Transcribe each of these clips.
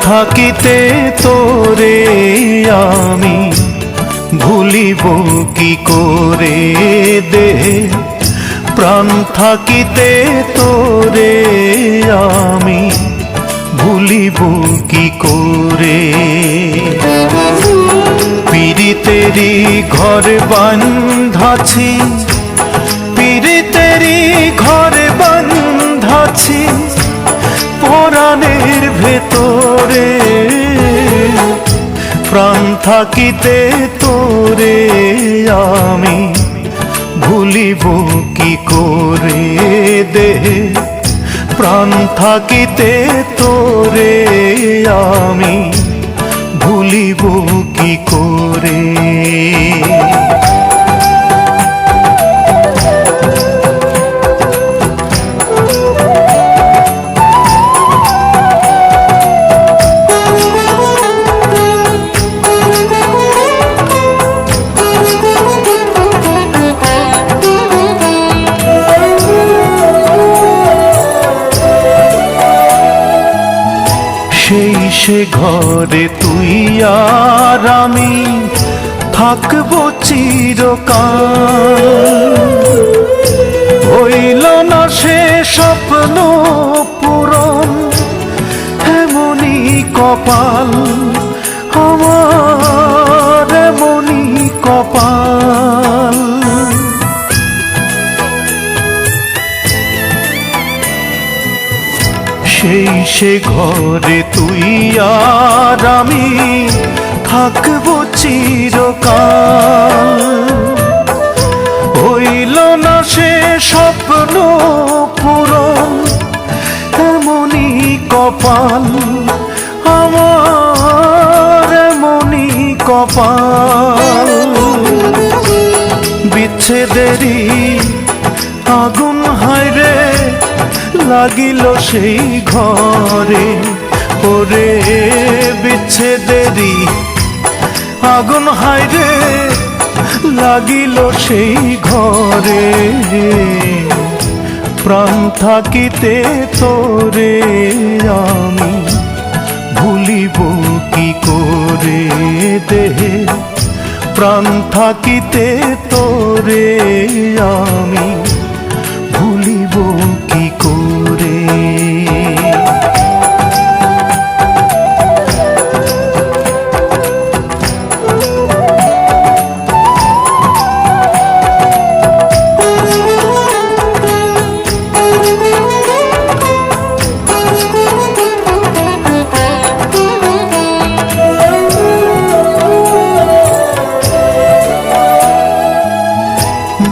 থাকিতে তোরে আমি ভুলিব কি করে দেহ, প্রাণ থাকিতে তোরে আমি ভুলিব কি করে। পীড়িতেরি ঘর বাঁধাছি, পীড়িতেরি ঘর বাঁধাছি পরাণের ভেতরে, প্রাণ থাকিতে তোরে আমি ভুলিব কি করে দেহ, প্রাণ থাকিতে তোরে আমি ভুলিব কি করে। সেই সে ঘরে তুই আর আমি থাকবো চিরকাল, হইল না সে স্বপ্ন পূরণ, এমনি কপাল আমার, এমনি কপাল। সেই সে ঘরে তুই আর আমি থাকবো চিরকাল, হইল না সে স্বপ্ন পূরণ, এমনি কপাল আমার, এমনি কপাল। বিচ্ছেদেরই আগুন হায়রে লাগিল সেই ঘরে, ওরে বিচ্ছেদেরই আগুন হায়রে লাগিল সেই ঘরে, প্রাণ থাকিতে তোরে আমি ভুলিব কি করে দেহ, প্রাণ থাকিতে তোরে আমি ভুলিব কি করে।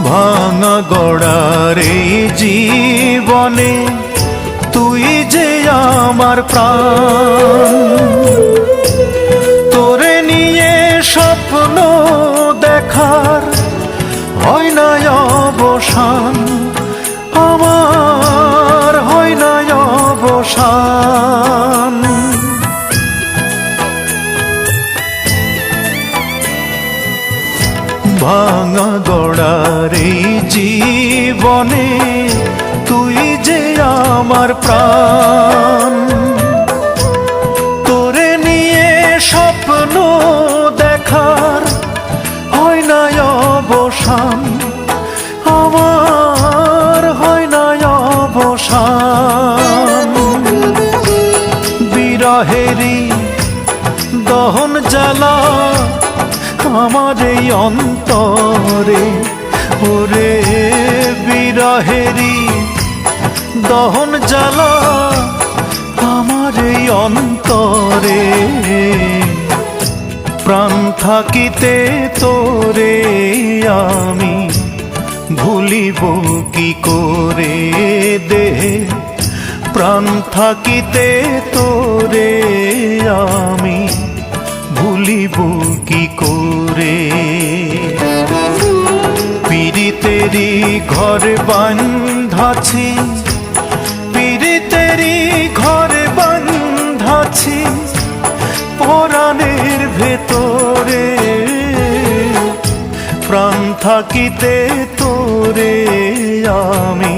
ভাঙা গড়ার এই জীবনে তুই যে আমার প্রাণ, তোরে নিয়ে স্বপ্ন দেখার হয় না অবসান, আমার হয় না অবসান। ভাঙা গড়ার এই জীবনে তুই যে আমার প্রাণ, তোরে নিয়ে স্বপ্ন দেখার হয় না অবসান, আমার হয় না অবসান। বিরহেরই দহন জ্বালা আমার এই অন্তরে, ওরে বিরহেরই দহন জ্বালা আমার এই অন্তরে, প্রাণ থাকিতে তোরে আমি ভুলিব কি করে দেহ, প্রাণ থাকিতে তোরে আমি ভুলিব কি করে। পীড়িতেরি ঘর বাঁধাছি, পীড়িতেরি ঘর বাঁধাছি পরাণের ভেতরে, প্রাণ থাকিতে তোরে আমি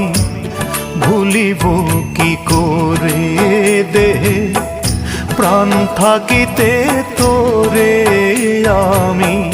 ভুলিব কি করে দেহ, প্রাণ থাকিতে তোরে আমি